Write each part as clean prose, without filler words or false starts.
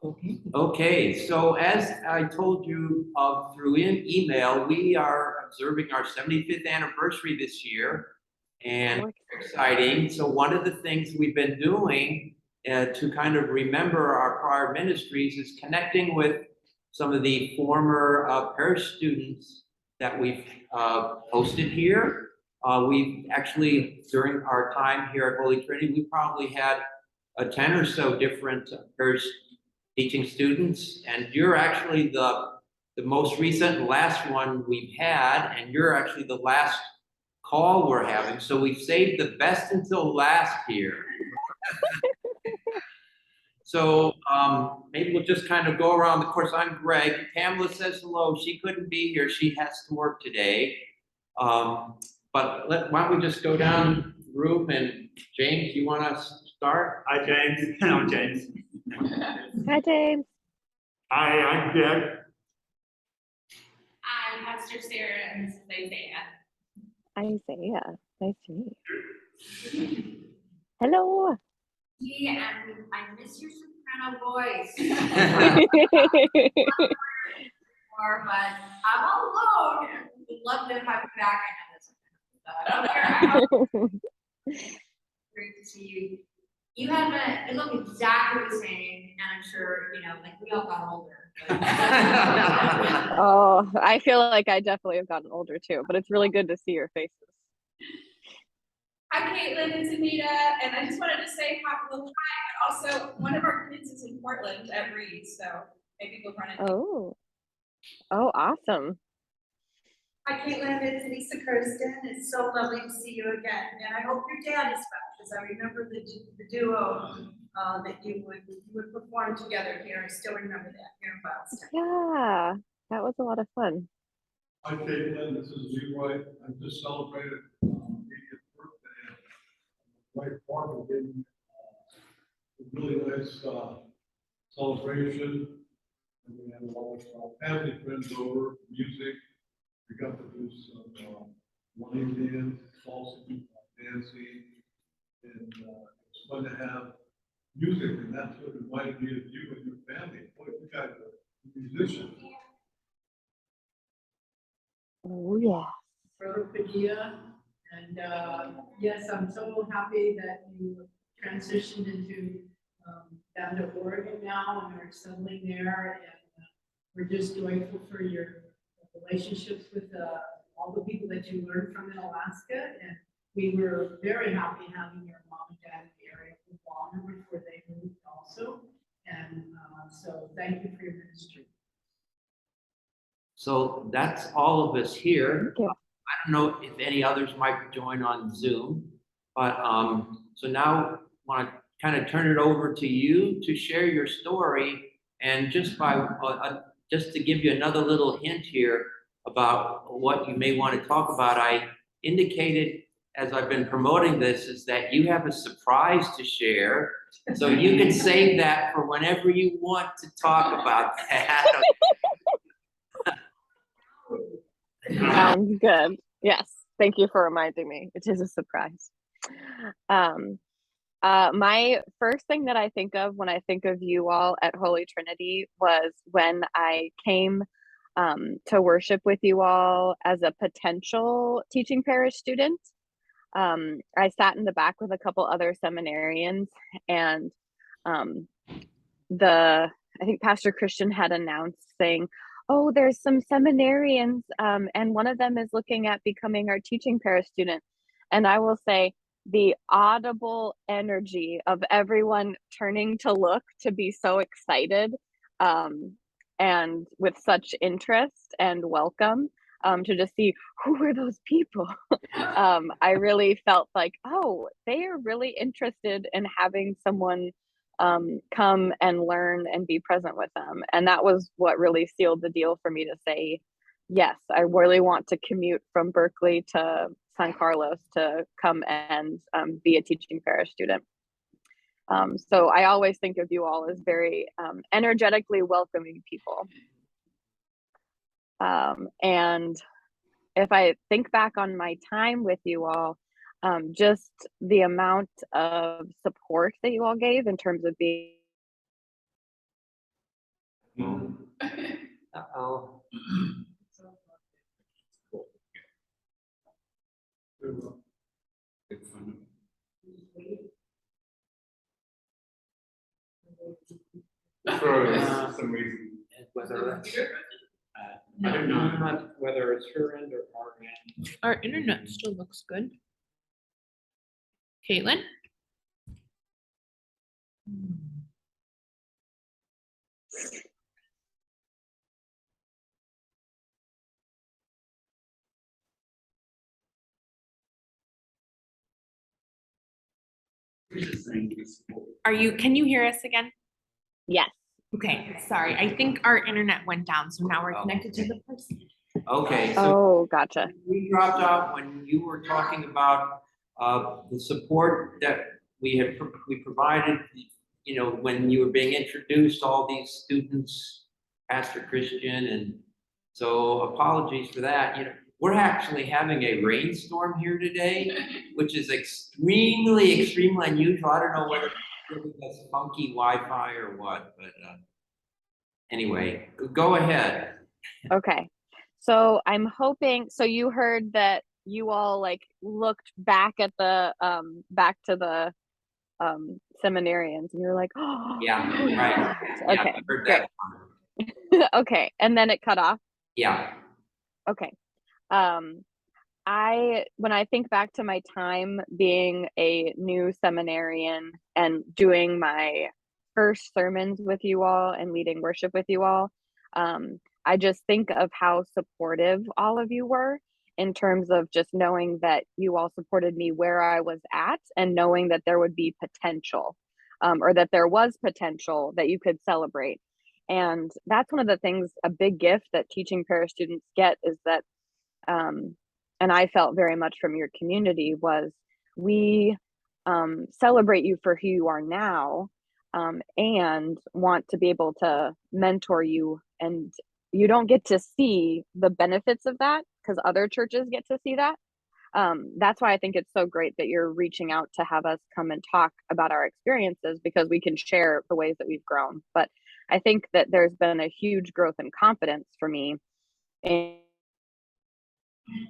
Okay, so as I told you through email, we are observing our 75th anniversary this year, and exciting. So one of the things we've been doing to kind of remember our prior ministries is connecting with some of the former parish students that we've hosted here. We've actually, during our time here at Holy Trinity, we probably had 10 or so different parish teaching students, and you're actually the most recent and last one we've had, and you're actually the last call we're having. So we've saved the best until last here. So maybe we'll just kind of go around. Of course, I'm Greg. Pamela says hello. She couldn't be here. She has to work today. But why don't we just go down the room, and James, you want to start? Hi, James. I'm James. Hi, James. Hi, I'm Greg. I'm Pastor Sarah, and this is Isaiah. Isaiah, nice to meet you. Hello. Yeah, and I miss your soprano voice. But I'm all alone. Would love to have you back. I know this. Great to see you. You look exactly the same, and I'm sure, like we all got older. Oh, I feel like I definitely have gotten older too, but it's really good to see your faces. Hi, Kaitlin, it's Anita, and I just wanted to say hi, but also one of our kids is in Portland at Reed, so maybe we'll run into. Oh, awesome. Hi, Caitlin, it's Lisa Kirsten. It's so lovely to see you again, and I hope your dad is well, because I remember the duo that you would perform together here. I still remember that here in Boston. Yeah, that was a lot of fun. Hi, Kaitlin, this is Leroy. I just celebrated 80th birthday. My wife Barbara gave me a really nice celebration. And we had a lot of family friends over, music. We got to do some line dance, salsa dancing, and it's fun to have music, and that's what reminded me of you and your family. Boy, you guys are musicians. Oh, yeah. Brother Padilla, and yes, I'm so happy that you transitioned into down to Oregon now, and are settling there, and we're just joyful for your relationships with all the people that you learned from in Alaska, and we were very happy having your mom and dad in the area for longer before they moved also, and so thank you for your ministry. So that's all of us here. Yeah. I don't know if any others might join on Zoom, but so now I want to kind of turn it over to you to share your story, and just to give you another little hint here about what you may want to talk about. I indicated as I've been promoting this is that you have a surprise to share, so you can save that for whenever you want to talk about that. Sounds good. Yes, thank you for reminding me. It is a surprise. My first thing that I think of when I think of you all at Holy Trinity was when I came to worship with you all as a potential teaching parish student. I sat in the back with a couple other seminarians, and I think Pastor Christian had announced saying, oh, there's some seminarians, and one of them is looking at becoming our teaching parish student. And I will say the audible energy of everyone turning to look to be so excited, and with such interest and welcome, to just see who are those people. I really felt like, oh, they are really interested in having someone come and learn and be present with them. And that was what really sealed the deal for me to say, yes, I really want to commute from Berkeley to San Carlos to come and be a teaching parish student. So I always think of you all as very energetically welcoming people. And if I think back on my time with you all, just the amount of support that you all gave in terms of being Uh-oh. For some reason. Whether that's, I don't know. not whether it's her end or our end. Our internet still looks good. Kaitlin? Can you hear us again? Yes. Okay, sorry. I think our internet went down, so now we're connected to the person. Okay, so Oh, gotcha. we dropped out when you were talking about the support that we provided, you know, when you were being introduced, all these students, Pastor Christian, and so apologies for that. You know, we're actually having a rainstorm here today, which is extremely unusual. I don't know whether it's funky Wi-Fi or what, but anyway, go ahead. Okay. So I'm hoping, so you heard that you all like looked back at the back to the seminarians and you're like, oh Yeah, right. Yeah, okay, I heard great. that. Okay, and then it cut off. Yeah. Okay. When I think back to my time being a new seminarian and doing my first sermons with you all and leading worship with you all, I just think of how supportive all of you were in terms of just knowing that you all supported me where I was at and knowing that there would be potential, or that there was potential that you could celebrate. And that's one of the things, a big gift that teaching parish students get is that, and I felt very much from your community, was we celebrate you for who you are now, and want to be able to mentor you. And you don't get to see the benefits of that because other churches get to see that. That's why I think it's so great that you're reaching out to have us come and talk about our experiences, because we can share the ways that we've grown. But I think that there's been a huge growth in confidence for me in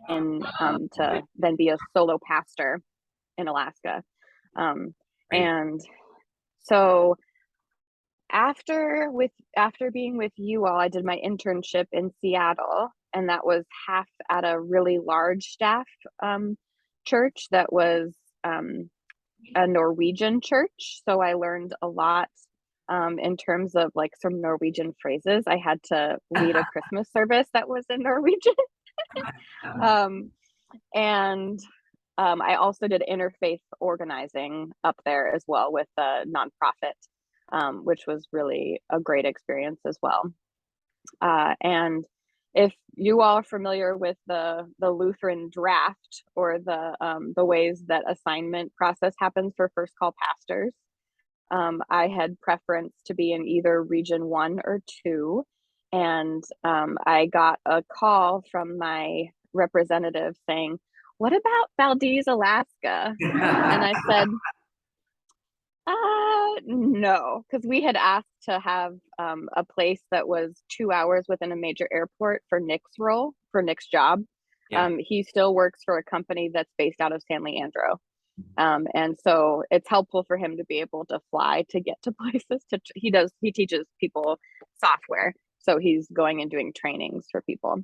to then be a solo pastor in Alaska. And so after being with you all, I did my internship in Seattle, and that was half at a really large staff church that was a Norwegian church. So I learned a lot in terms of like some Norwegian phrases. I had to lead a Christmas service that was in Norwegian. And I also did interfaith organizing up there as well with a nonprofit, which was really a great experience as well. And if you all are familiar with the Lutheran draft, or the ways that assignment process happens for first call pastors, I had preference to be in either region 1 or 2. And I got a call from my representative saying, "What about Valdez, Alaska?" And I said, no, because we had asked to have a place that was 2 hours within a major airport for Nick's role, for Nick's job. Yeah. He still works for a company that's based out of San Leandro. And so it's helpful for him to be able to fly to get to places. He teaches people software. So he's going and doing trainings for people.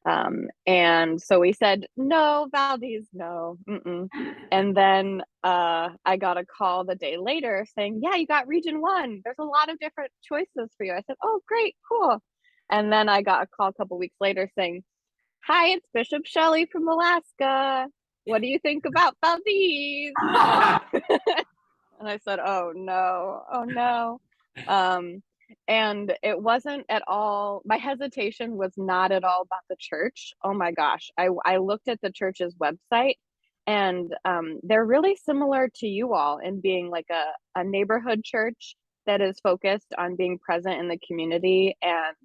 And so we said, no, Valdez, no. And then I got a call the day later saying, yeah, you got region 1. There's a lot of different choices for you. I said, oh, great, cool. And then I got a call a couple weeks later saying, hi, it's Bishop Shelley from Alaska. What do you think about Valdez? And I said, oh no. And it wasn't at all, my hesitation was not at all about the church. Oh my gosh. I looked at the church's website, and they're really similar to you all in being like a neighborhood church that is focused on being present in the community and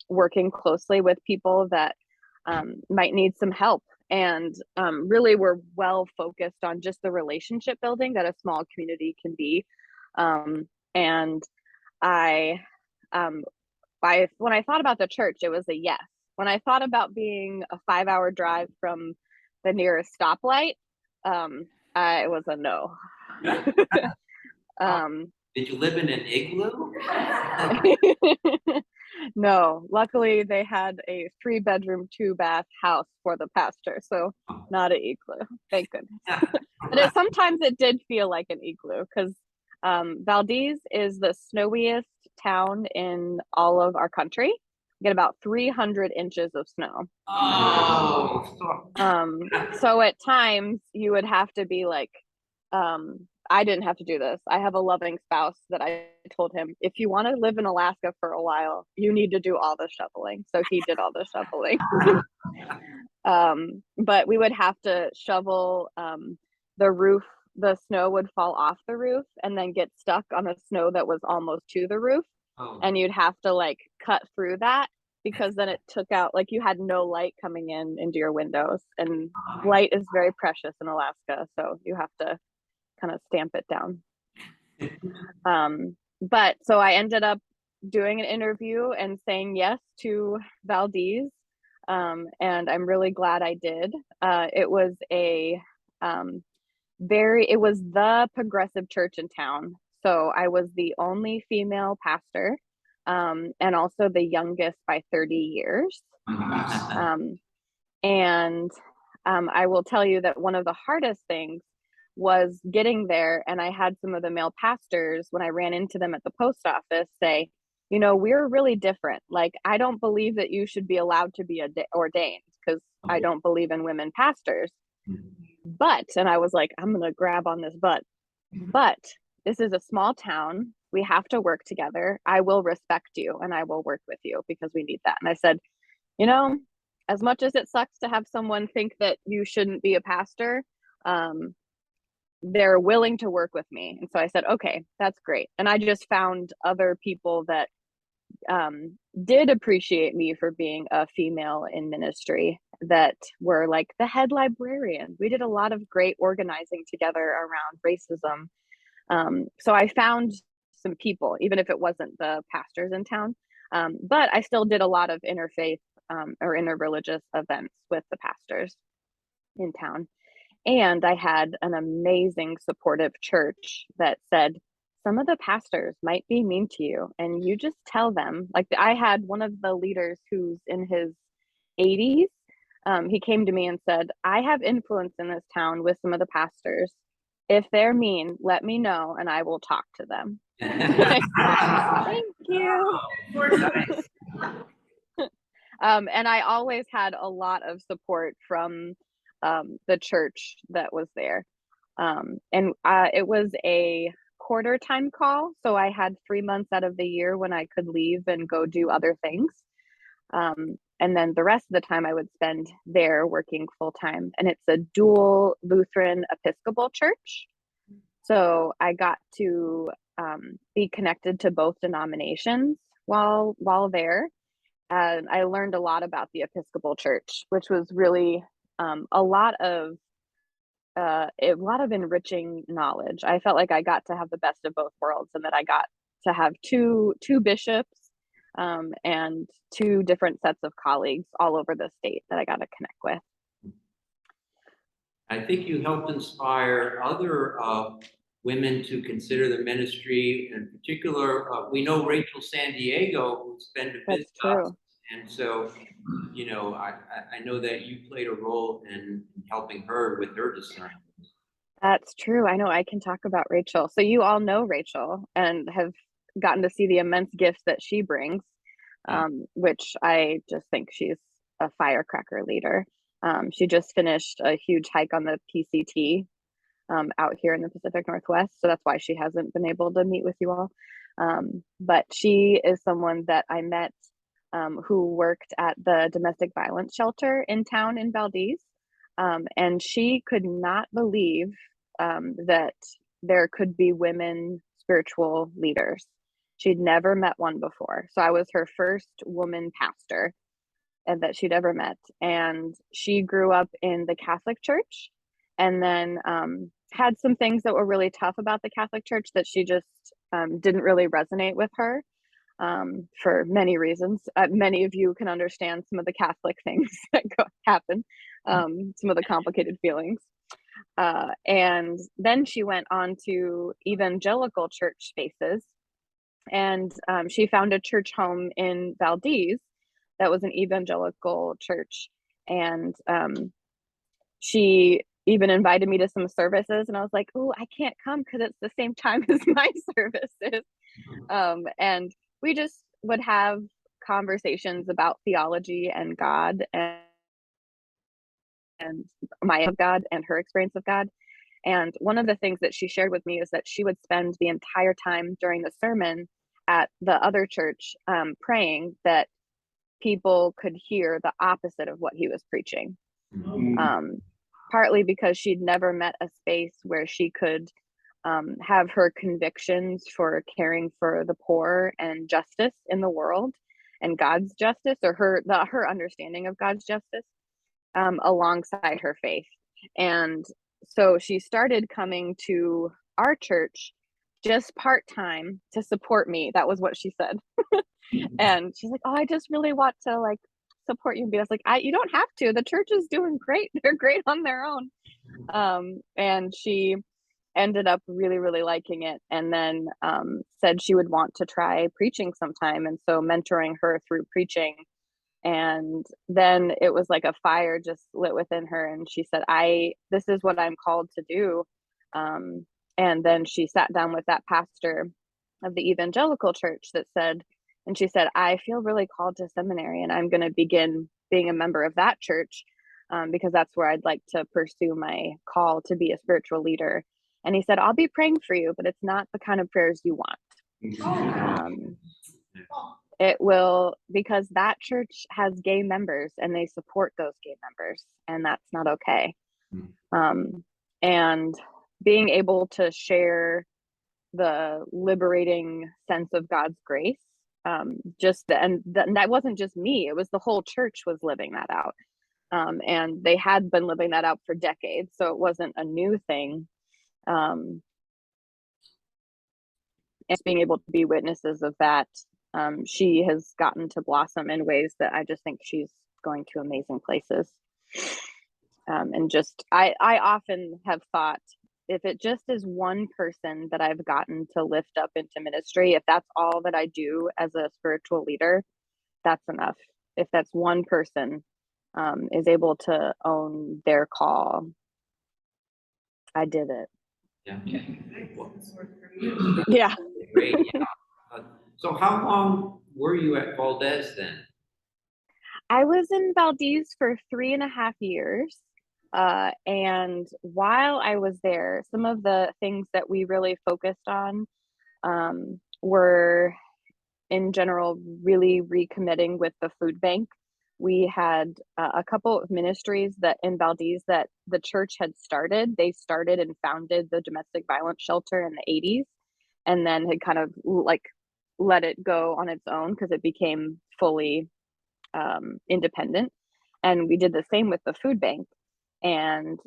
working closely with people that might need some help. And really we're well focused on just the relationship building that a small community can be. And I when I thought about the church, it was a yes. When I thought about being a 5-hour drive from the nearest stoplight, it was a no. Did you live in an igloo? No, luckily they had a 3-bedroom, 2-bath house for the pastor, so not an igloo, thank goodness. But sometimes it did feel like an igloo, because Valdez is the snowiest town in all of our country. We get about 300 inches of snow. Oh. So at times you would have to be like, I didn't have to do this. I have a loving spouse that I told him, if you want to live in Alaska for a while, you need to do all the shoveling. So he did all the shoveling. But we would have to shovel the roof. The snow would fall off the roof and then get stuck on the snow that was almost to the roof. Oh. And you'd have to like cut through that, because then it took out, like, you had no light coming into your windows, and light is very precious in Alaska. So you have to kind of stamp it down. But so I ended up doing an interview and saying yes to Valdez. And I'm really glad I did. It was it was the progressive church in town. So I was the only female pastor, and also the youngest by 30 years. And I will tell you that one of the hardest things was getting there. And I had some of the male pastors, when I ran into them at the post office, say, you know, we're really different. Like, I don't believe that you should be allowed to be ordained, because I don't believe in women pastors. But, and I was like, I'm going to grab on this but this is a small town. We have to work together. I will respect you and I will work with you, because we need that. And I said, you know, as much as it sucks to have someone think that you shouldn't be a pastor, they're willing to work with me. And so I said, okay, that's great. And I just found other people that did appreciate me for being a female in ministry, that were like the head librarian. We did a lot of great organizing together around racism. So I found some people, even if it wasn't the pastors in town, but I still did a lot of interfaith or interreligious events with the pastors in town. And I had an amazing supportive church that said, some of the pastors might be mean to you, and you just tell them. Like, I had one of the leaders who's in his 80s. He came to me and said, I have influence in this town with some of the pastors. If they're mean, let me know and I will talk to them. Thank you. And I always had a lot of support from the church that was there. And it was a quarter time call. So I had 3 months out of the year when I could leave and go do other things. And then the rest of the time I would spend there working full time. And it's a dual Lutheran Episcopal church. So I got to be connected to both denominations while there. And I learned a lot about the Episcopal church, which was really a lot of enriching knowledge. I felt like I got to have the best of both worlds, and that I got to have two bishops and 2 different sets of colleagues all over the state that I got to connect with. I think you helped inspire other women to consider the ministry. In particular, we know Rachel San Diego, who's been to visit us. And so, you know, I know that you played a role in helping her with her discernment. That's true. I know I can talk about Rachel. So you all know Rachel and have gotten to see the immense gifts that she brings, which I just think she's a firecracker leader. She just finished a huge hike on the PCT out here in the Pacific Northwest. So that's why she hasn't been able to meet with you all. But she is someone that I met who worked at the domestic violence shelter in town in Valdez. And she could not believe that there could be women spiritual leaders. She'd never met one before. So I was her first woman pastor and that she'd ever met. And she grew up in the Catholic Church, and then had some things that were really tough about the Catholic Church that she just didn't really resonate with her. for many reasons. Many of you can understand some of the Catholic things that happen, some of the complicated feelings. And then she went on to evangelical church spaces, and she found a church home in Valdez that was an evangelical church. And she even invited me to some services, and I was like, oh, I can't come because it's the same time as my services. And we just would have conversations about theology and God, and my of God and her experience of God. And one of the things that she shared with me is that she would spend the entire time during the sermon at the other church praying that people could hear the opposite of what he was preaching. Partly because she'd never met a space where she could have her convictions for caring for the poor and justice in the world and God's justice, or her understanding of God's justice alongside her faith. And so she started coming to our church just part-time to support me. That was what she said. And she's like, oh, I just really want to like support you. And I was like, you don't have to. The church is doing great. They're great on their own. And she ended up really, really liking it. And then said she would want to try preaching sometime. And so mentoring her through preaching. And then it was like a fire just lit within her. And she said, this is what I'm called to do. And then she sat down with that pastor of the evangelical church and she said, I feel really called to seminary, and I'm going to begin being a member of that church because that's where I'd like to pursue my call to be a spiritual leader. And he said, I'll be praying for you, but it's not the kind of prayers you want. It will, because that church has gay members and they support those gay members, and that's not okay. And being able to share the liberating sense of God's grace, and that wasn't just me, it was the whole church was living that out. And they had been living that out for decades, so it wasn't a new thing. And being able to be witnesses of that, she has gotten to blossom in ways that I just think she's going to amazing places. And just, I often have thought, if it just is one person that I've gotten to lift up into ministry, if that's all that I do as a spiritual leader, that's enough. If that's one person is able to own their call, I did it. Yeah. Yeah. Great. Yeah. So how long were you at Valdez then? I was in Valdez for 3.5 years. And while I was there, some of the things that we really focused on were, in general, really recommitting with the food bank. We had a couple of ministries that in Valdez that the church had started. They started and founded the domestic violence shelter in the 80s, and then had kind of like let it go on its own because it became fully independent. And we did the same with the food bank. And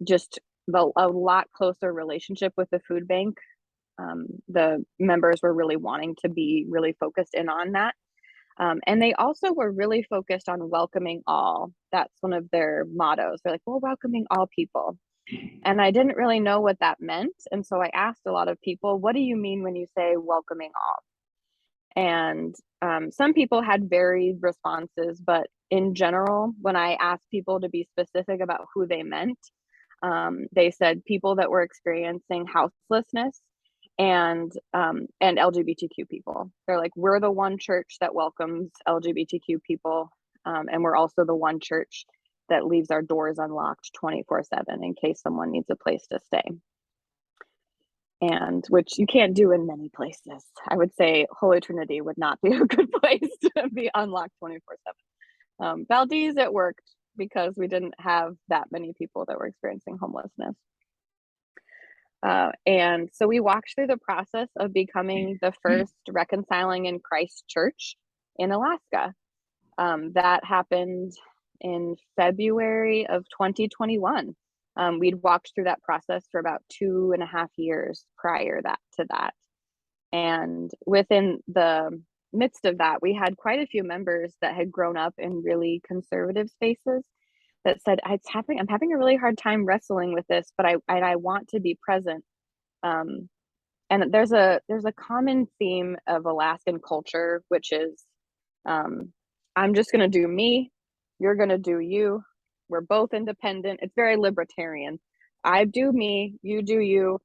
just a lot closer relationship with the food bank. The members were really wanting to be really focused in on that. And they also were really focused on welcoming all. That's one of their mottos. They're like, well, welcoming all people. And I didn't really know what that meant. And so I asked a lot of people, what do you mean when you say welcoming all? And some people had varied responses, but in general, when I asked people to be specific about who they meant, they said people that were experiencing houselessness and LGBTQ people. They're like, we're the one church that welcomes LGBTQ people, and we're also the one church that leaves our doors unlocked 24/7 in case someone needs a place to stay. And which you can't do in many places. I would say Holy Trinity would not be a good place to be unlocked 24/7. Valdez, it worked because we didn't have that many people that were experiencing homelessness. And so we walked through the process of becoming the first Reconciling in Christ church in Alaska. That happened in February of 2021. We'd walked through that process for about 2.5 years prior to that. And within the midst of that, we had quite a few members that had grown up in really conservative spaces that said, I'm having a really hard time wrestling with this, but I want to be present. And there's a common theme of Alaskan culture, which is, I'm just going to do me, you're going to do you. We're both independent. It's very libertarian. I do me, you do you.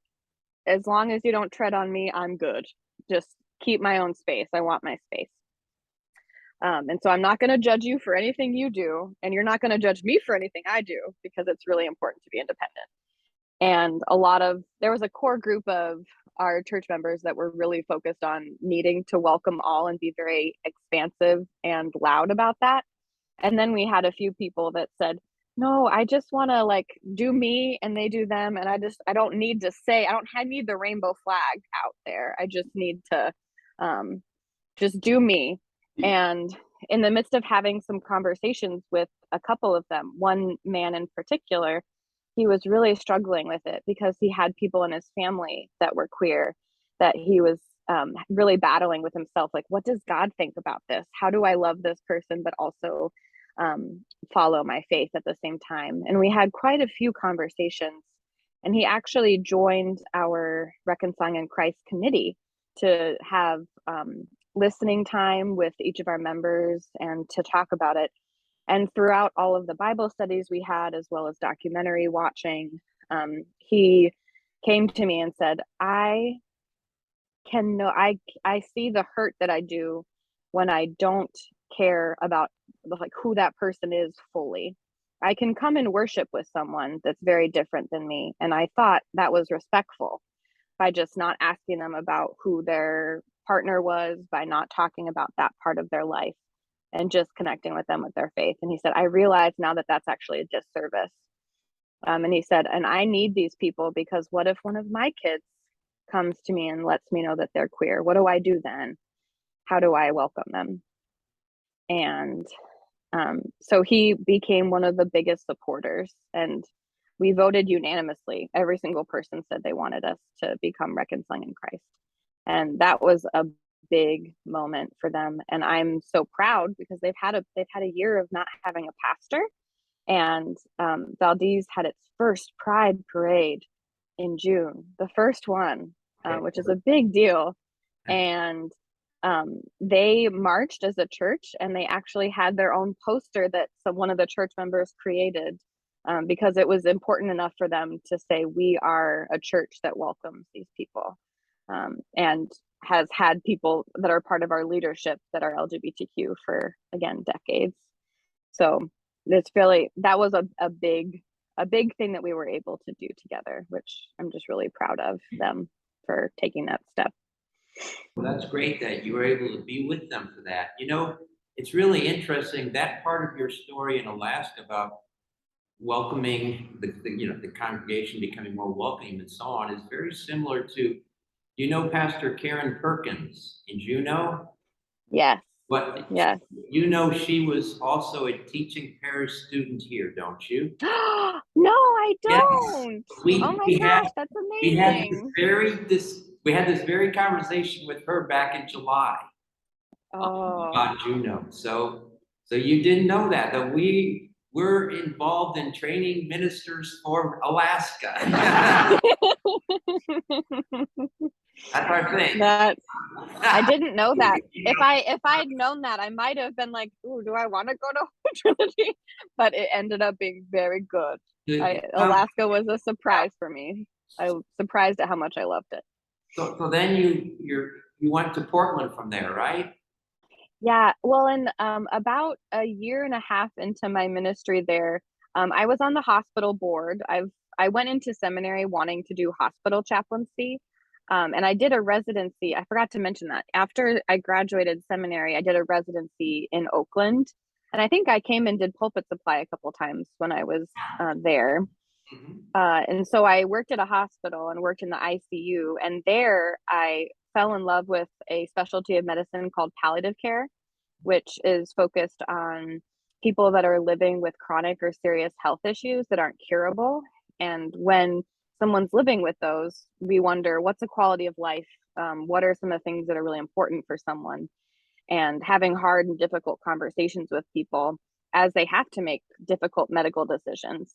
As long as you don't tread on me, I'm good. Just keep my own space. I want my space. And so I'm not going to judge you for anything you do, and you're not going to judge me for anything I do, because it's really important to be independent. And there was a core group of our church members that were really focused on needing to welcome all and be very expansive and loud about that. And then we had a few people that said, no, I just want to like do me and they do them. And I don't need to say, I need the rainbow flag out there. I just need to just do me. And in the midst of having some conversations with a couple of them, one man in particular, he was really struggling with it because he had people in his family that were queer, that he was really battling with himself. Like, what does God think about this? How do I love this person, but also follow my faith at the same time? And we had quite a few conversations, and he actually joined our Reconciling in Christ committee to have listening time with each of our members and to talk about it. And throughout all of the Bible studies we had, as well as documentary watching, he came to me and said, I see the hurt that I do when I don't care about like who that person is fully. I can come and worship with someone that's very different than me. And I thought that was respectful by just not asking them about who their partner was, by not talking about that part of their life, and just connecting with them with their faith. And he said, I realize now that that's actually a disservice. And he said, and I need these people, because what if one of my kids comes to me and lets me know that they're queer? What do I do then? How do I welcome them? And so he became one of the biggest supporters, and we voted unanimously. Every single person said they wanted us to become Reconciling in Christ. And that was a big moment for them. And I'm so proud because they've had a year of not having a pastor. And Valdez had its first Pride parade in June, the first one, which is a big deal. And they marched as a church, and they actually had their own poster that one of the church members created, because it was important enough for them to say, we are a church that welcomes these people, and has had people that are part of our leadership that are LGBTQ for, again, decades. So that was a big thing that we were able to do together, which I'm just really proud of them for taking that step. Well, that's great that you were able to be with them for that. It's really interesting, that part of your story in Alaska about welcoming the congregation, becoming more welcoming and so on, is very similar to, Pastor Karen Perkins in Juneau? Yes. But yes. She was also a teaching parish student here, don't you? No, I Yes. don't. Oh my gosh, that's amazing. We had this very conversation with her back in July. About Juneau. So you didn't know that we were involved in training ministers for Alaska. That's our thing. I didn't know that. If I'd known that, I might have been like, ooh, do I want to go to Trinity? But it ended up being very good. Alaska was a surprise for me. I was surprised at how much I loved it. So then you went to Portland from there, right? Yeah, well, in about a year and a half into my ministry there, I was on the hospital board. I went into seminary wanting to do hospital chaplaincy, and I did a residency. I forgot to mention that after I graduated seminary, I did a residency in Oakland, and I think I came and did pulpit supply a couple times when I was there. And so I worked at a hospital and worked in the ICU, and there I fell in love with a specialty of medicine called palliative care, which is focused on people that are living with chronic or serious health issues that aren't curable. And when someone's living with those, we wonder, what's the quality of life? What are some of the things that are really important for someone? and having hard and difficult conversations with people as they have to make difficult medical decisions.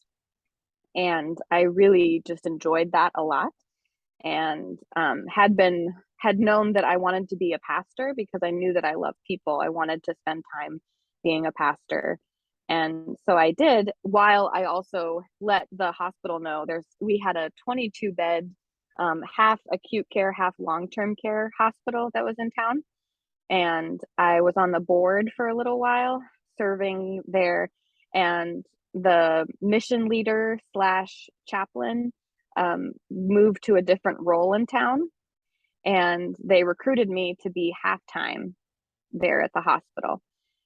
And I really just enjoyed that a lot, and had known that I wanted to be a pastor because I knew that I love people. I wanted to spend time being a pastor. And so I did, while I also let the hospital know we had a 22 bed, half acute care, half long-term care hospital that was in town. And I was on the board for a little while serving there, and the mission leader slash chaplain moved to a different role in town, and they recruited me to be half-time there at the hospital.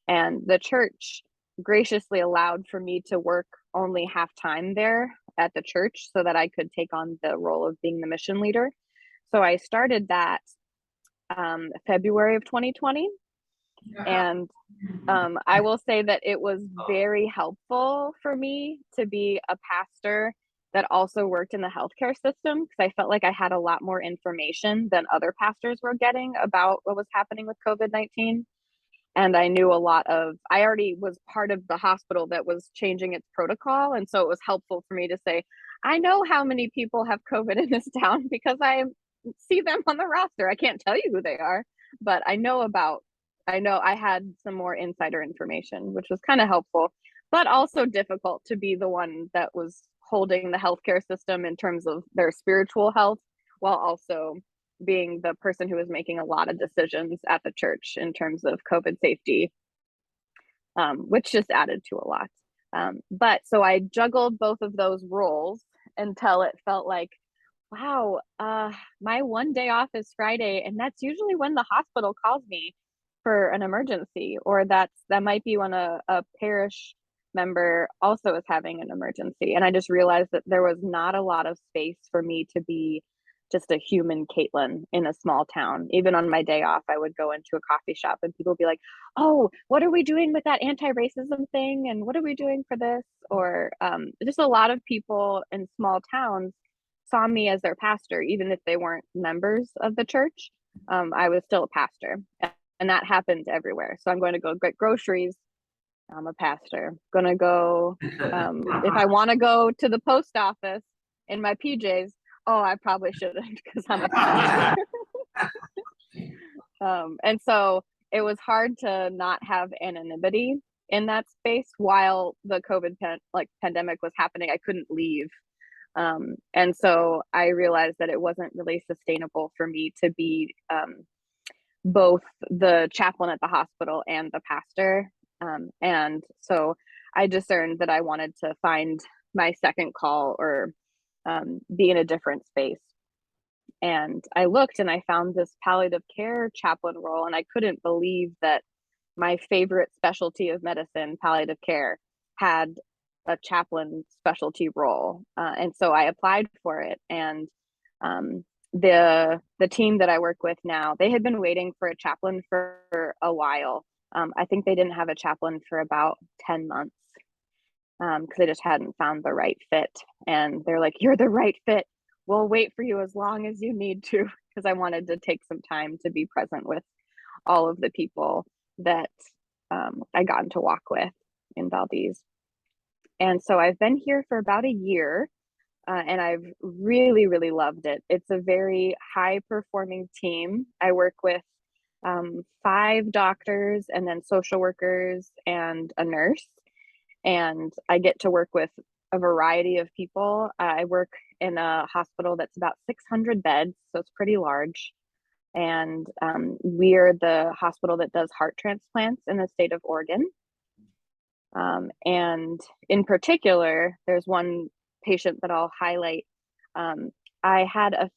And the church graciously allowed for me to work only half-time there at the church so that I could take on the role of being the mission leader. So I started that February of 2020. And I will say that it was very helpful for me to be a pastor that also worked in the healthcare system, because I felt like I had a lot more information than other pastors were getting about what was happening with COVID-19. And I knew I already was part of the hospital that was changing its protocol. And so it was helpful for me to say, I know how many people have COVID in this town because I see them on the roster. I can't tell you who they are, but I know I had some more insider information, which was kind of helpful, but also difficult to be the one that was holding the healthcare system in terms of their spiritual health, while also being the person who was making a lot of decisions at the church in terms of COVID safety, which just added to a lot. But so I juggled both of those roles until it felt like, wow, my one day off is Friday, and that's usually when the hospital calls me for an emergency, or that might be when a parish member also is having an emergency. And I just realized that there was not a lot of space for me to be just a human Kaitlin in a small town. Even on my day off, I would go into a coffee shop and people would be like, oh, what are we doing with that anti-racism thing? And what are we doing for this? Or just a lot of people in small towns saw me as their pastor, even if they weren't members of the church. I was still a pastor, and that happens everywhere. So I'm going to go get groceries, I'm a pastor. Gonna go, if I want to go to the post office in my PJs, oh, I probably shouldn't because I'm a pastor. And so it was hard to not have anonymity in that space while the COVID pandemic was happening. I couldn't leave. And so I realized that it wasn't really sustainable for me to be both the chaplain at the hospital and the pastor. And so I discerned that I wanted to find my second call, or be in a different space. And I looked and I found this palliative care chaplain role, and I couldn't believe that my favorite specialty of medicine, palliative care, had a chaplain specialty role. And so I applied for it. And the team that I work with now, they had been waiting for a chaplain for a while. I think they didn't have a chaplain for about 10 months because they just hadn't found the right fit. And they're like, you're the right fit. We'll wait for you as long as you need to, because I wanted to take some time to be present with all of the people that I gotten to walk with in Valdez. And so I've been here for about a year, and I've really, really loved it. It's a very high performing team. I work with 5 doctors and then social workers and a nurse. And I get to work with a variety of people. I work in a hospital that's about 600 beds, so it's pretty large. And we're the hospital that does heart transplants in the state of Oregon. And in particular, there's one patient that I'll highlight. I had a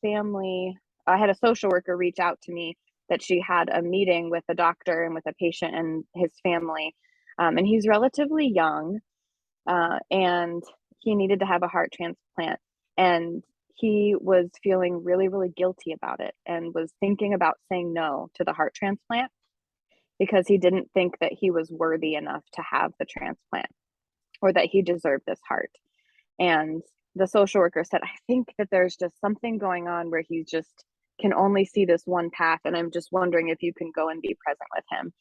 social worker reach out to me that she had a meeting with a doctor and with a patient and his family. And he's relatively young, and he needed to have a heart transplant. And he was feeling really, really guilty about it and was thinking about saying no to the heart transplant because he didn't think that he was worthy enough to have the transplant or that he deserved this heart. And the social worker said, I think that there's just something going on where he's just can only see this one path, and I'm just wondering if you can go and be present with him.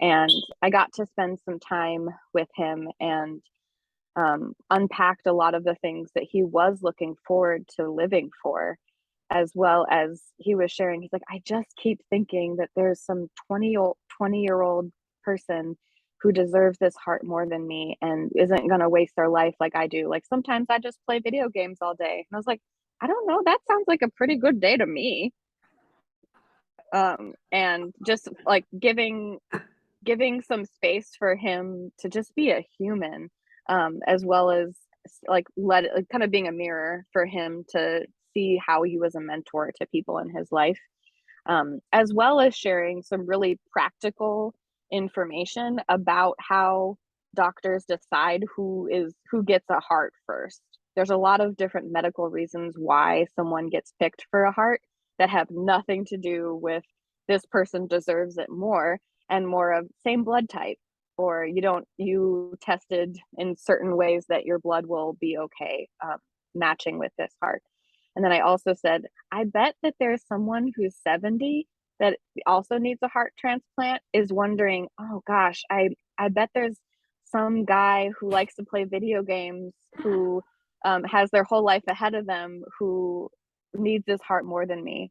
And I got to spend some time with him and unpacked a lot of the things that he was looking forward to living for, as well as he was sharing. He's like, I just keep thinking that there's some 20-year-old person who deserves this heart more than me and isn't going to waste their life like I do. Like, sometimes I just play video games all day. And I was like, I don't know, that sounds like a pretty good day to me. And just like giving some space for him to just be a human, as well as like kind of being a mirror for him to see how he was a mentor to people in his life, as well as sharing some really practical information about how doctors decide who gets a heart first. There's a lot of different medical reasons why someone gets picked for a heart that have nothing to do with this person deserves it more, and more of same blood type, or you tested in certain ways that your blood will be okay, matching with this heart. And then I also said, I bet that there's someone who's 70 that also needs a heart transplant is wondering, oh gosh, I bet there's some guy who likes to play video games who has their whole life ahead of them who needs this heart more than me.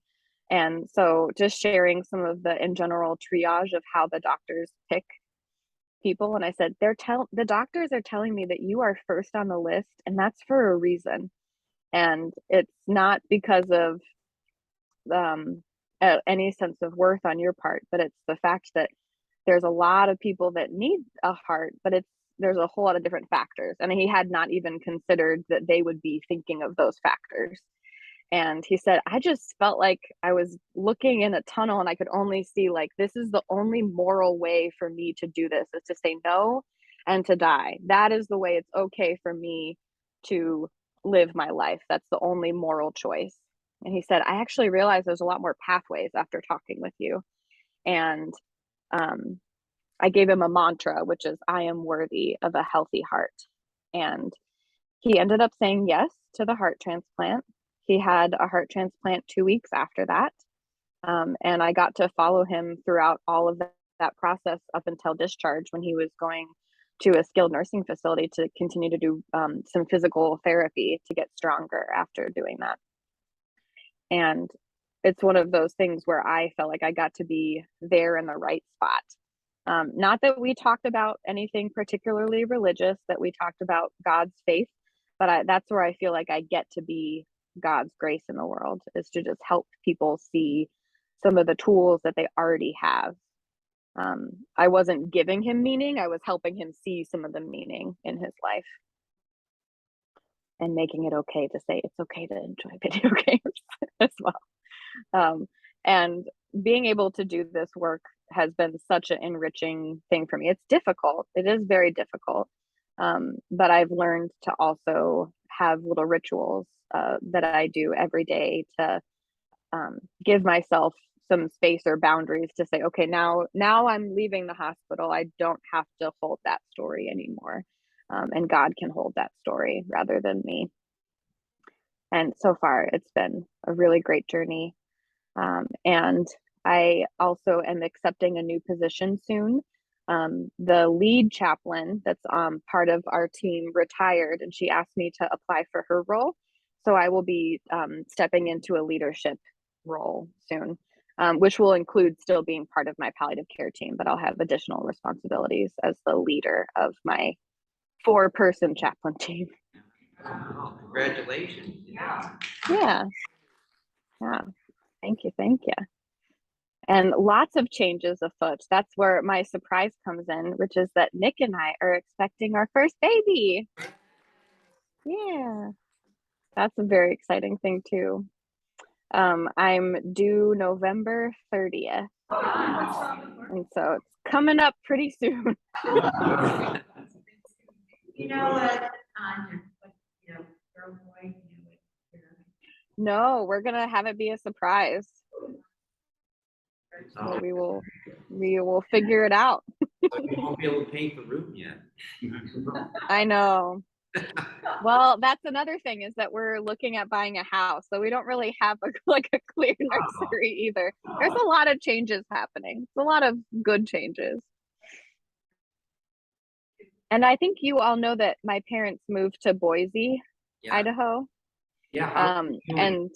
And so just sharing some of the in general triage of how the doctors pick people. And I said, the doctors are telling me that you are first on the list, and that's for a reason. And it's not because of any sense of worth on your part, but it's the fact that there's a lot of people that need a heart, but there's a whole lot of different factors. And he had not even considered that they would be thinking of those factors. And he said, I just felt like I was looking in a tunnel and I could only see, like, this is the only moral way for me to do this, is to say no and to die. That is the way it's okay for me to live my life. That's the only moral choice. And he said, I actually realized there's a lot more pathways after talking with you. And I gave him a mantra, which is, I am worthy of a healthy heart. And he ended up saying yes to the heart transplant. He had a heart transplant 2 weeks after that. And I got to follow him throughout all of that process up until discharge, when he was going to a skilled nursing facility to continue to do some physical therapy to get stronger after doing that. And it's one of those things where I felt like I got to be there in the right spot. Not that we talked about anything particularly religious, that we talked about God's faith, but that's where I feel like I get to be God's grace in the world, is to just help people see some of the tools that they already have. I wasn't giving him meaning, I was helping him see some of the meaning in his life, and making it okay to say it's okay to enjoy video games as well. And being able to do this work has been such an enriching thing for me. It's difficult, it is very difficult, but I've learned to also have little rituals that I do every day to give myself some space or boundaries to say, okay, now I'm leaving the hospital. I don't have to hold that story anymore. And God can hold that story rather than me. And so far, it's been a really great journey. And I also am accepting a new position soon. The lead chaplain that's part of our team retired, and she asked me to apply for her role. So I will be stepping into a leadership role soon, which will include still being part of my palliative care team, but I'll have additional responsibilities as the leader of my 4-person chaplain team. Wow, congratulations. Yeah. Yeah. Thank you. And lots of changes afoot. That's where my surprise comes in, which is that Nick and I are expecting our first baby. Yeah, that's a very exciting thing too. I'm due November 30th. And so it's coming up pretty soon. You know what, girl, boy, No, we're gonna have it be a surprise. So we will figure it out. But we won't be able to paint the room yet. I know. Well, that's another thing is that we're looking at buying a house, so we don't really have a like a clear nursery either. There's a lot of changes happening. It's a lot of good changes. And I think you all know that my parents moved to Boise, Yeah, Idaho. yeah. How are you doing? And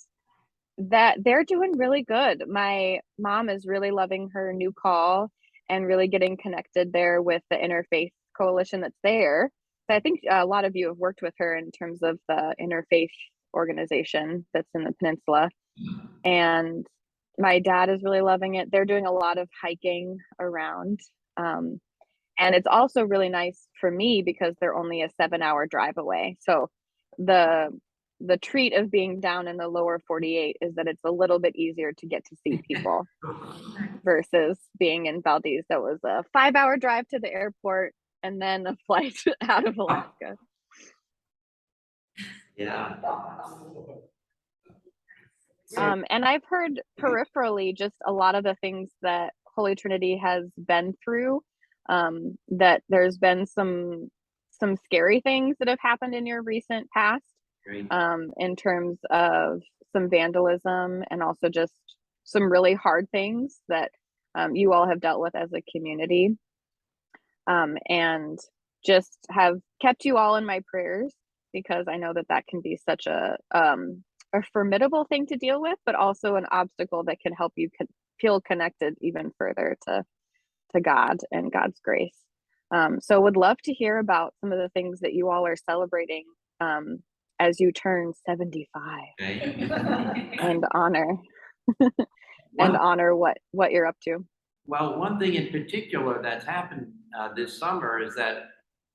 that they're doing really good. My mom is really loving her new call and really getting connected there with the interfaith coalition that's there. So I think a lot of you have worked with her in terms of the interfaith organization that's in the peninsula. And my dad is really loving it. They're doing a lot of hiking around. And it's also really nice for me because they're only a 7-hour drive away. So the treat of being down in the lower 48 is that it's a little bit easier to get to see people versus being in Valdez. That was a 5-hour drive to the airport and then a flight out of Alaska. Yeah. And I've heard peripherally just a lot of the things that Holy Trinity has been through, that there's been some scary things that have happened in your recent past. Great. In terms of some vandalism and also just some really hard things that you all have dealt with as a community, and just have kept you all in my prayers because I know that that can be such a formidable thing to deal with, but also an obstacle that can help you feel connected even further to God and God's grace. So would love to hear about some of the things that you all are celebrating as you turn 75 Okay. and honor One- honor what you're up to. Well, one thing in particular that's happened this summer is that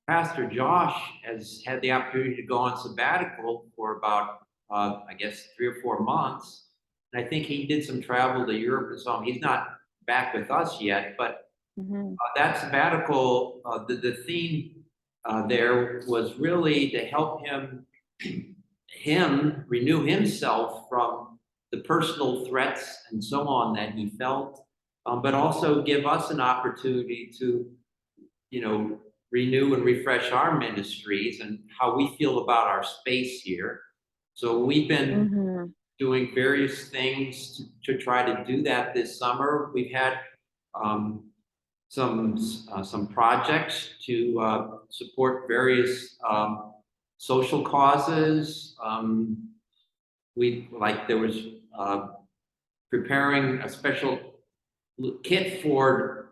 Pastor Josh has had the opportunity to go on sabbatical for about, I guess, 3 or 4 months. And I think he did some travel to Europe and so on. He's not back with us yet, but that sabbatical, the theme there was really to help him renew himself from the personal threats and so on that he felt, but also give us an opportunity to, renew and refresh our ministries and how we feel about our space here. So we've been doing various things to try to do that this summer. We've had some projects to support various social causes. There was preparing a special kit for,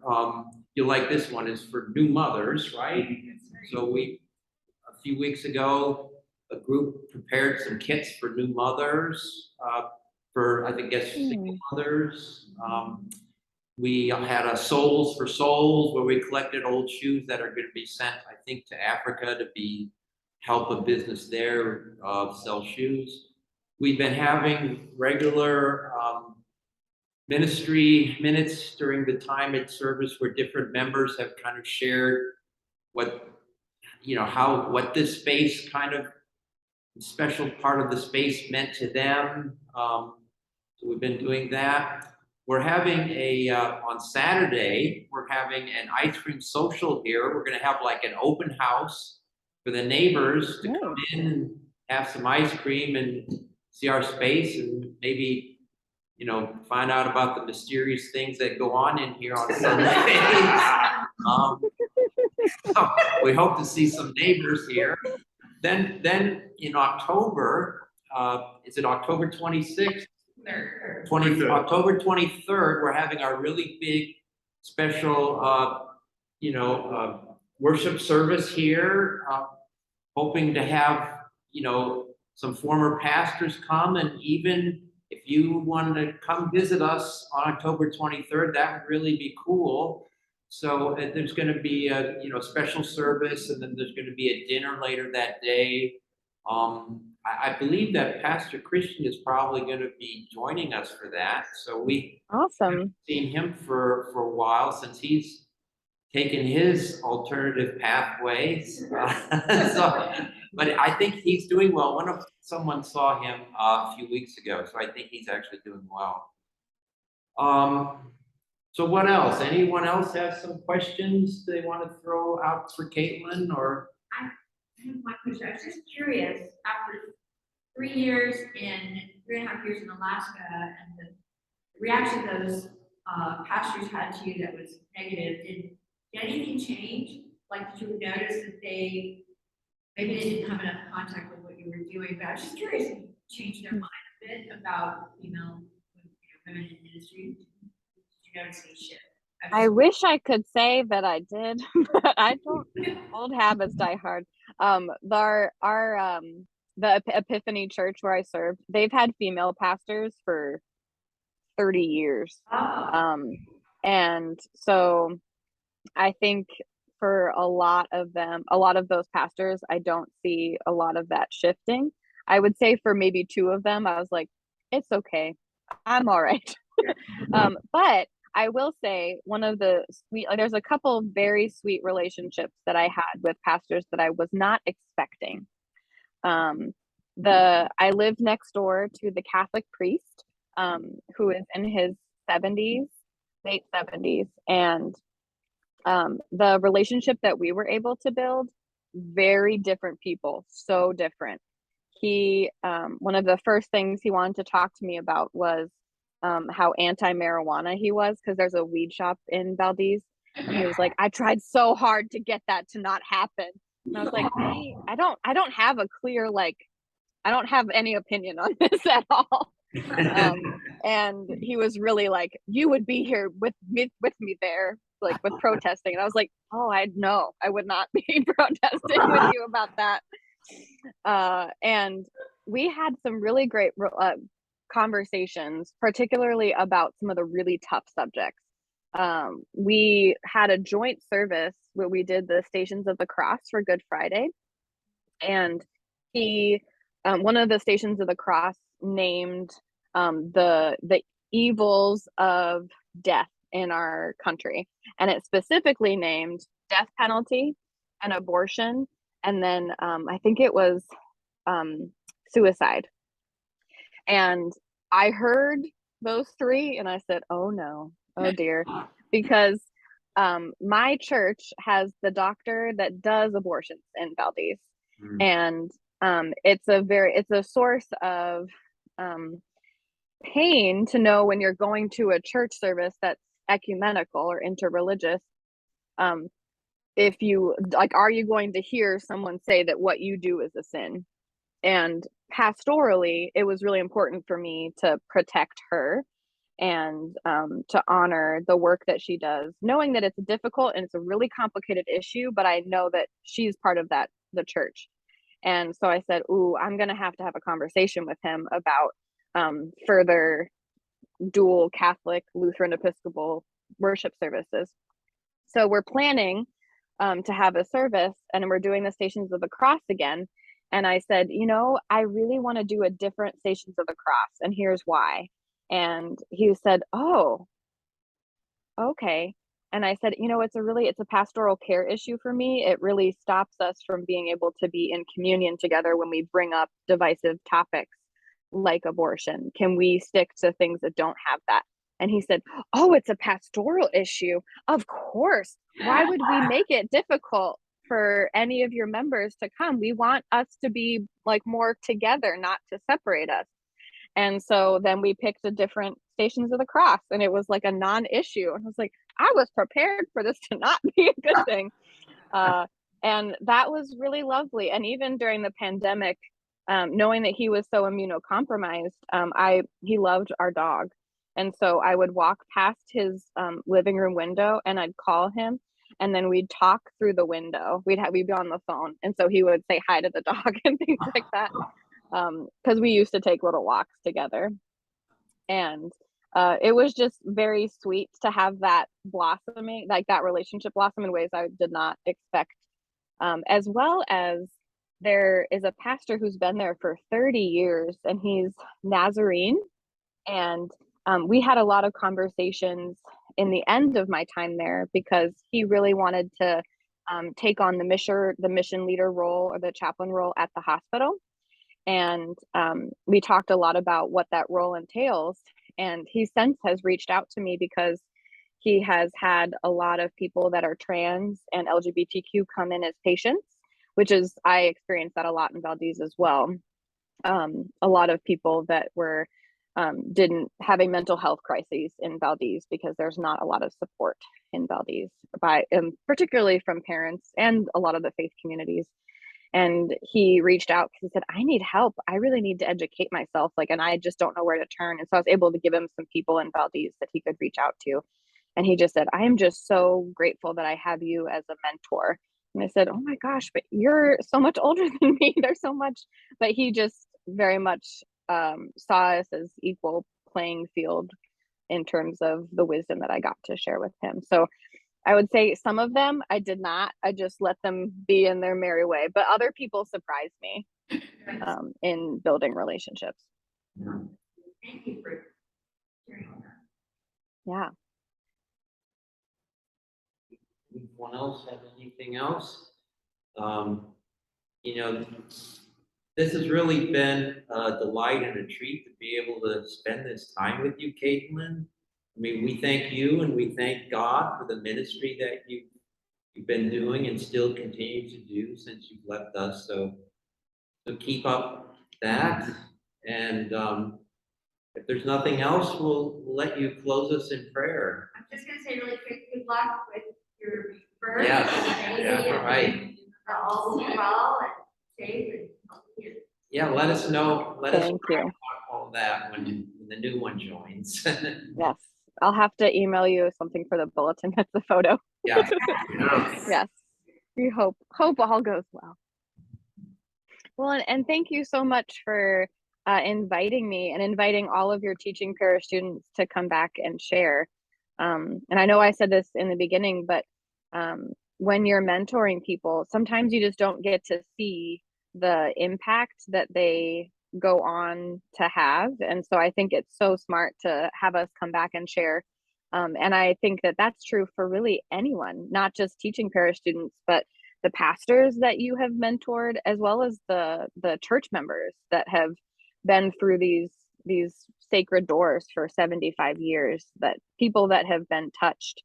you like this one, is for new mothers, right? So a few weeks ago, a group prepared some kits for new mothers, for, I think, single mothers. We had a Souls for Souls where we collected old shoes that are going to be sent, I think, to Africa to help a business there sell shoes. We've been having regular ministry minutes during the time at service where different members have kind of shared what this space, kind of special part of the space, meant to them. So we've been doing that. We're having on Saturday, we're having an ice cream social here. We're going to have like an open house for the neighbors to come in and have some ice cream and see our space and maybe, find out about the mysterious things that go on in here on Sundays. So we hope to see some neighbors here. Then in October, is it October 26th? October 23rd, we're having our really big special, worship service here. Hoping to have, some former pastors come, and even if you want to come visit us on October 23rd, that would really be cool. So there's going to be a special service, and then there's going to be a dinner later that day. I believe that Pastor Christian is probably going to be joining us for that. So we haven't seen him for a while since he's taken his alternative pathways. But I think he's doing well. Someone saw him a few weeks ago, so I think he's actually doing well. So what else? Anyone else have some questions they want to throw out for Kaitlin or? My question, I was just curious, after 3 years in, 3.5 years in Alaska, and the reaction those pastors had to you that was negative, did anything change? Like, did you notice that maybe they didn't have enough contact with what you were doing, but I was just curious if you changed their mind a bit about, women in ministry. Did you notice any shift? I wish I could say that I did, but I don't. Old habits die hard. The Epiphany Church where I served, they've had female pastors for 30 years. And so I think for a lot of those pastors, I don't see a lot of that shifting. I would say for maybe 2 of them, I was like, it's okay. I'm all right. But I will say there's a couple very sweet relationships that I had with pastors that I was not expecting. I lived next door to the Catholic priest, who is in his 70s, late 70s, and the relationship that we were able to build, very different people, so different. One of the first things he wanted to talk to me about was how anti-marijuana he was, because there's a weed shop in Valdez, and he was like, I tried so hard to get that to not happen. And I was like, I don't have a clear, I don't have any opinion on this at all. And he was really like, you would be here with me there, like with protesting. And I was like, oh, I would not be protesting with you about that. And we had some really great conversations, particularly about some of the really tough subjects. We had a joint service where we did the Stations of the Cross for Good Friday, and one of the Stations of the Cross named the evils of death in our country, and it specifically named death penalty and abortion, and then I think it was suicide. And I heard those 3 and I said, oh no, oh dear, because my church has the doctor that does abortions in Valdez. And it's a source of pain to know when you're going to a church service that's ecumenical or interreligious, if you are you going to hear someone say that what you do is a sin? And pastorally, it was really important for me to protect her and to honor the work that she does, knowing that it's difficult and it's a really complicated issue, but I know that she's part of the church. And so I said, ooh, I'm going to have a conversation with him about further dual Catholic, Lutheran, Episcopal worship services. So we're planning to have a service, and we're doing the Stations of the Cross again. And I said, I really want to do a different Stations of the Cross, and here's why. And he said, oh, okay. And I said, it's a pastoral care issue for me. It really stops us from being able to be in communion together when we bring up divisive topics like abortion. Can we stick to things that don't have that? And he said, oh, it's a pastoral issue. Of course. Why would we make it difficult for any of your members to come? We want us to be more together, not to separate us. And so then we picked a different Stations of the Cross, and it was like a non-issue. And I was like, I was prepared for this to not be a good thing. And that was really lovely. And even during the pandemic, knowing that he was so immunocompromised, he loved our dog. And so I would walk past his living room window and I'd call him, and then we'd talk through the window. We'd be on the phone. And so he would say hi to the dog and things like that. Because we used to take little walks together. And it was just very sweet to have that blossoming, that relationship blossom in ways I did not expect. As well as there is a pastor who's been there for 30 years, and he's Nazarene. And we had a lot of conversations in the end of my time there, because he really wanted to take on the mission leader role or the chaplain role at the hospital. And we talked a lot about what that role entails. And he since has reached out to me because he has had a lot of people that are trans and LGBTQ come in as patients which is, I experienced that a lot in Valdez as well. A lot of people that were didn't having mental health crises in Valdez because there's not a lot of support in Valdez particularly from parents and a lot of the faith communities. And he reached out because he said, I need help. I really need to educate myself. And I just don't know where to turn. And so I was able to give him some people in Valdez that he could reach out to. And he just said, I am just so grateful that I have you as a mentor. And I said, oh my gosh, but you're so much older than me. There's so much. But he just very much saw us as equal playing field in terms of the wisdom that I got to share with him. So I would say some of them I did not. I just let them be in their merry way. But other people surprised me in building relationships. Thank you for sharing that. Yeah. Anyone else have anything else? You know, this has really been a delight and a treat to be able to spend this time with you, Kaitlin. I mean, we thank you and we thank God for the ministry that you've been doing and still continue to do since you've left us. So keep up that. And if there's nothing else, we'll let you close us in prayer. I'm just gonna say really quick, good luck with your birth. Yes, and baby, yeah, and right. all will be well and safe and healthy. Yeah, let us know. Thank you. About all that when the new one joins. Yes. I'll have to email you something for the bulletin. That's the photo. Yeah. Yes. We hope all goes well. Well, and thank you so much for inviting me and inviting all of your teaching parish students to come back and share. And I know I said this in the beginning, but when you're mentoring people, sometimes you just don't get to see the impact that they go on to have. And so I think it's so smart to have us come back and share. And I think that that's true for really anyone, not just teaching parish students, but the pastors that you have mentored, as well as the church members that have been through these sacred doors for 75 years, that people that have been touched.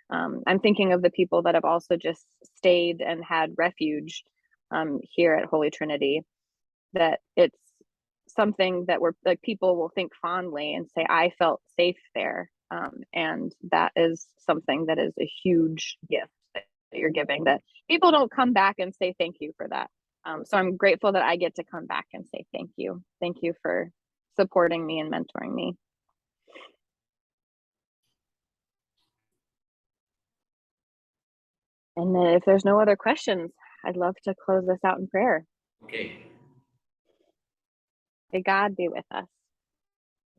I'm thinking of the people that have also just stayed and had refuge here at Holy Trinity, that it's something that we're like, people will think fondly and say, I felt safe there. And that is something that is a huge gift that you're giving, that people don't come back and say thank you for that. So I'm grateful that I get to come back and say thank you. Thank you for supporting me and mentoring me. And then if there's no other questions, I'd love to close this out in prayer. Okay. May God be with us.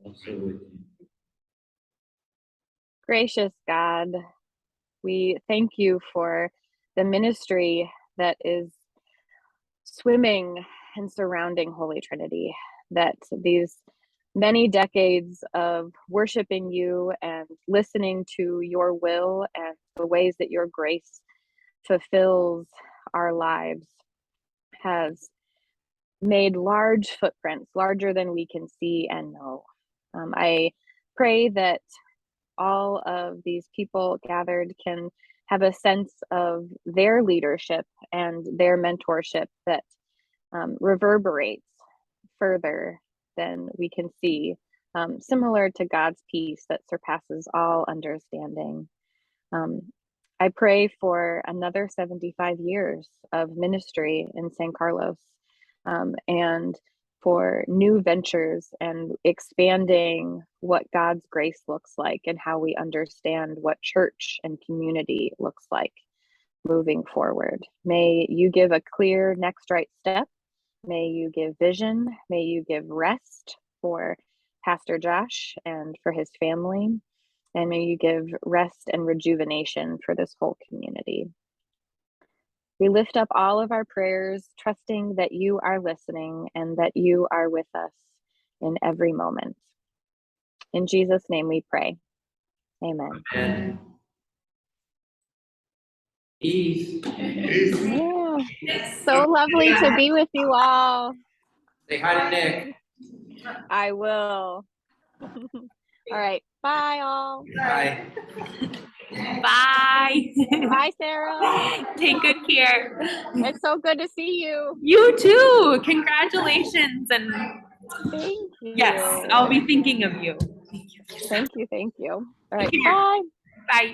Also with you. Gracious God, we thank you for the ministry that is swimming and surrounding Holy Trinity, that these many decades of worshiping you and listening to your will and the ways that your grace fulfills our lives has made large footprints, larger than we can see and know. I pray that all of these people gathered can have a sense of their leadership and their mentorship that reverberates further than we can see, similar to God's peace that surpasses all understanding. I pray for another 75 years of ministry in San Carlos, and for new ventures and expanding what God's grace looks like and how we understand what church and community looks like moving forward. May you give a clear next right step. May you give vision. May you give rest for Pastor Josh and for his family. And may you give rest and rejuvenation for this whole community. We lift up all of our prayers, trusting that you are listening and that you are with us in every moment. In Jesus' name we pray. Amen. And peace. Yeah. So lovely to be with you all. Say hi to Nick. I will. All right. Bye, all. Bye. Bye. Bye, Sarah. Take good care. It's so good to see you. You too. Congratulations. And Thank you. yes, I'll be thinking of you. Thank you. All right, Take care. bye. Bye.